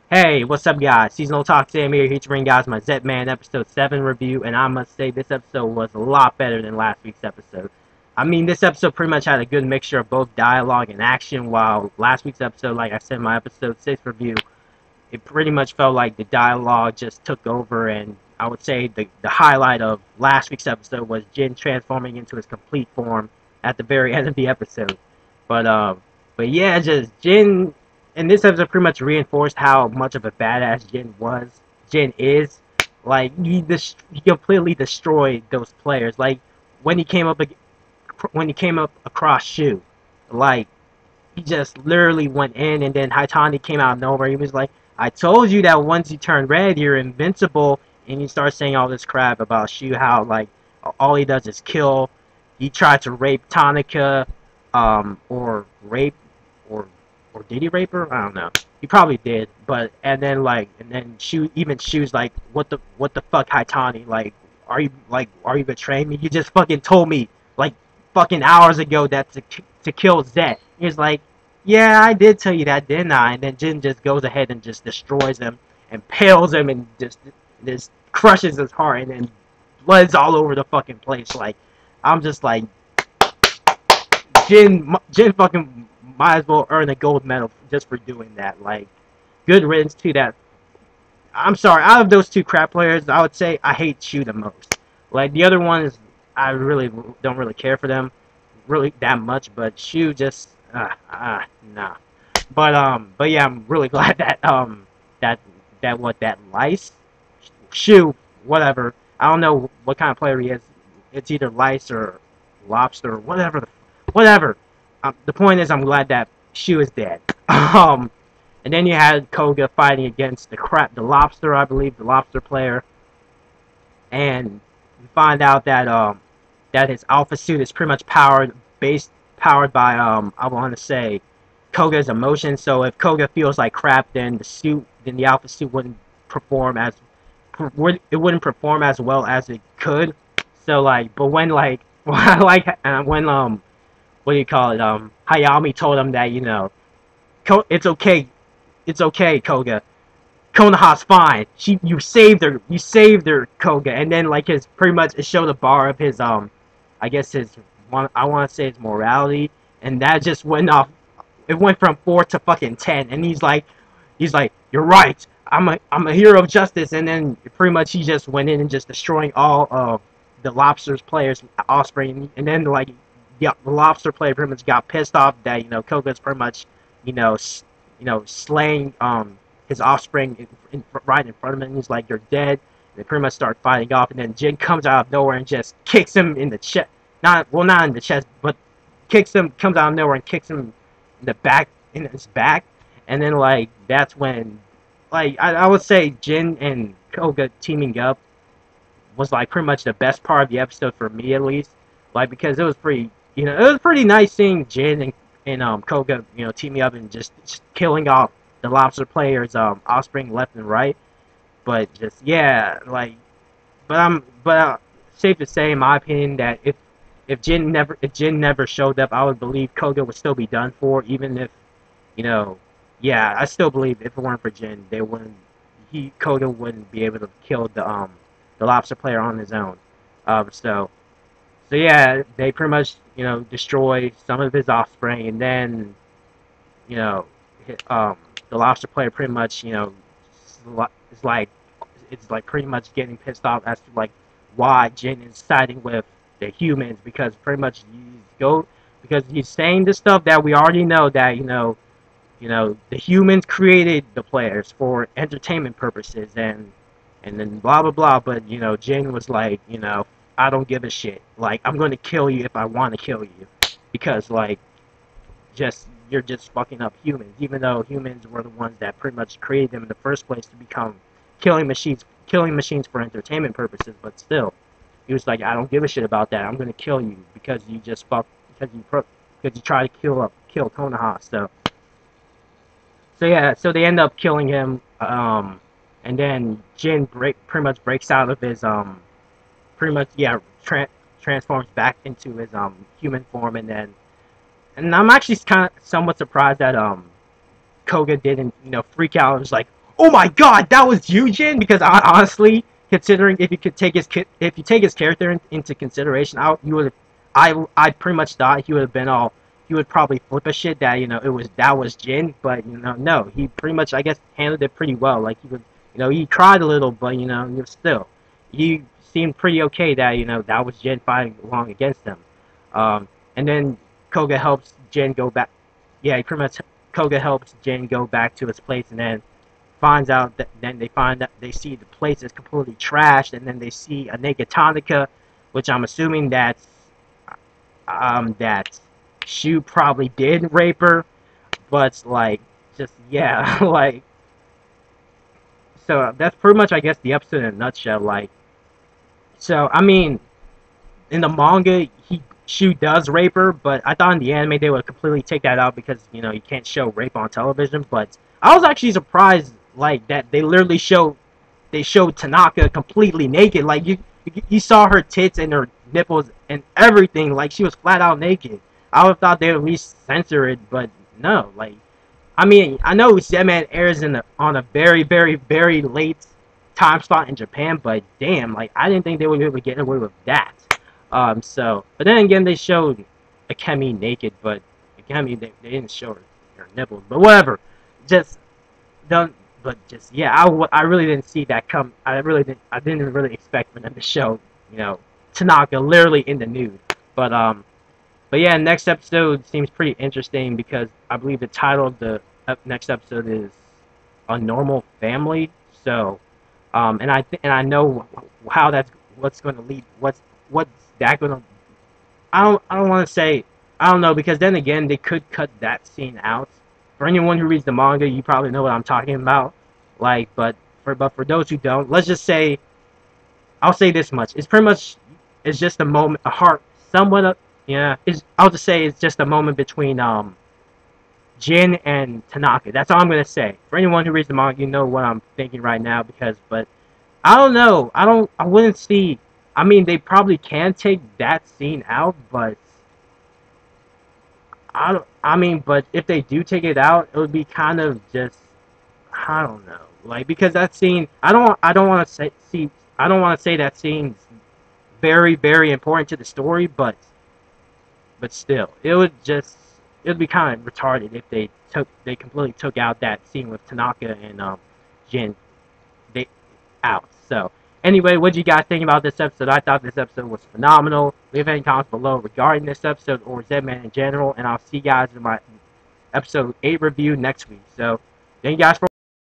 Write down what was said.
Hey, what's up, guys? Seasonal Talk Sam here to bring guys my ZETMAN episode 7 review, and I must say this episode was a lot better than last week's episode. I mean, this episode pretty much had a good mixture of both dialogue and action, while last week's episode, like I said in my episode 6 review, it pretty much felt like the dialogue just took over, and I would say the highlight of last week's episode was Jin transforming into his complete form at the very end of the episode. But but yeah, just Jin and this episode pretty much reinforced how much of a badass Jin is. Like he completely destroyed those players. Like when he came up across Shu, like he just literally went in, and then Haitani came out of nowhere. He was like, "I told you that once you turn red, you're invincible." And he starts saying all this crap about Shu, how like all he does is kill. He tried to rape Tanaka, or rape, or did he rape her? I don't know. He probably did, but and then Shu's like, what the fuck, Haitani? Like, are you betraying me? You just fucking told me like fucking hours ago that to kill Zet. He's like, yeah, I did tell you that, didn't I? And then Jin just goes ahead and just destroys him and pales him and just crushes his heart, and then blood's all over the fucking place. Like, I'm just like, Jin fucking might as well earn a gold medal just for doing that. Like, good riddance to that. I'm sorry, out of those two crap players, I would say I hate Shu the most. Like, the other ones, I really don't really care for them really that much, but Shu just nah. But yeah, I'm really glad that that that Lice Shu, whatever. I don't know what kind of player he is. It's either Lice or Lobster or whatever. The point is, I'm glad that Shu is dead. And then you had Koga fighting against the Lobster, I believe, the Lobster player, and you find out that that his alpha suit is pretty much powered by I want to say Koga's emotions. So if Koga feels like crap, then the alpha suit wouldn't perform as well as it could. So like, but when like when what do you call it, Hayami told him that, it's okay, Koga, Konoha's fine. You saved her, Koga. And then like his pretty much it showed a bar of his I guess I want to say his morality, and that just went off. It went from 4 to fucking 10, and he's like, you're right. I'm a hero of justice. And then pretty much he just went in and just destroying all of the Lobster's players' offspring. And then like the Lobster player pretty much got pissed off that Koga's pretty much slaying his offspring right in front of him. And he's like, you're dead. And they pretty much start fighting off, and then Jin comes out of nowhere and just kicks him in the chest. Not in the chest, but comes out of nowhere and kicks him in his back. And then like that's when, like, I would say Jin and Koga teaming up was like pretty much the best part of the episode for me, at least. Like, because it was pretty nice seeing Jin and Koga teaming up and just killing off the Lobster players offspring left and right. But just, yeah, like, but safe to say, in my opinion, that if Jin never showed up, I would believe Koga would still be done for. Even if, yeah, I still believe if it weren't for Jin, Koga wouldn't be able to kill the Lobster player on his own. So yeah, they pretty much destroy some of his offspring, and then you know the Lobster player pretty much is like pretty much getting pissed off as to like why Jin is siding with the humans, because pretty much he's saying the stuff that we already know, that the humans created the players for entertainment purposes, and then blah blah blah. But Jin was like, I don't give a shit. Like, I'm gonna kill you if I want to kill you, because like you're just fucking up humans, even though humans were the ones that pretty much created them in the first place to become killing machines for entertainment purposes. But still, he was like, I don't give a shit about that. I'm gonna kill you because because you try to kill Konoha. So yeah, so they end up killing him. And then Jin pretty much breaks out of his pretty much, yeah, transforms back into his human form. And I'm actually kind of somewhat surprised that Koga didn't freak out and was like, oh my god, that was you, Jin? Because honestly, considering if you could take if you take his character into consideration, I pretty much thought he would have been all, he would probably flip a shit that, you know, that was Jin, but you know, no, he pretty much, I guess, handled it pretty well. Like, he was, you know, he cried a little, but you know, still, he seemed pretty okay that, you know, that was Jin fighting along against him. And then Koga helps Jin go back. Yeah, he pretty much, Koga helps Jin go back to his place, and then finds out that, then they find that they see the place is completely trashed, and then they see a naked Tanaka, which I'm assuming that Shu probably did rape her, but like, just, yeah, like, so that's pretty much, I guess, the episode in a nutshell. Like, so I mean, in the manga, Shu does rape her, but I thought in the anime they would completely take that out because, you know, you can't show rape on television. But I was actually surprised, like, that they showed Tanaka completely naked. Like, you saw her tits and her nipples and everything. Like, she was flat out naked. I would have thought they would at least censor it, but no. Like, I mean, I know ZETMAN airs on a very, very, very late time slot in Japan, but damn, like, I didn't think they would be able to get away with that. But then again, they showed Akemi naked, but Akemi, they didn't show her nipples, but whatever. Just don't, but just, yeah, I really didn't see that come. I didn't really expect for them to show, you know, Tanaka literally in the nude. But yeah, next episode seems pretty interesting because I believe the title of the next episode is A Normal Family. So, and I know how that's what's going to lead. What's that going to? I don't want to say, I don't know, because then again they could cut that scene out. For anyone who reads the manga, you probably know what I'm talking about. Like, but for those who don't, let's just say, I'll say this much: it's pretty much, it's just a moment, a heart, somewhat of, yeah. I'll just say it's just a moment between Jin and Tanaka. That's all I'm gonna say. For anyone who reads the manga, you know what I'm thinking right now. But I don't know. I wouldn't see. I mean, they probably can take that scene out, but I don't. I mean, but if they do take it out, it would be kind of just, I don't know. Like, because that scene, I don't want to I don't want to say that scene's very, very important to the story, but still, it would be kind of retarded if they completely took out that scene with Tanaka and Jin they out. So anyway, what do you guys think about this episode? I thought this episode was phenomenal. Leave any comments below regarding this episode or ZETMAN in general, and I'll see you guys in my episode 8 review next week. So thank you guys for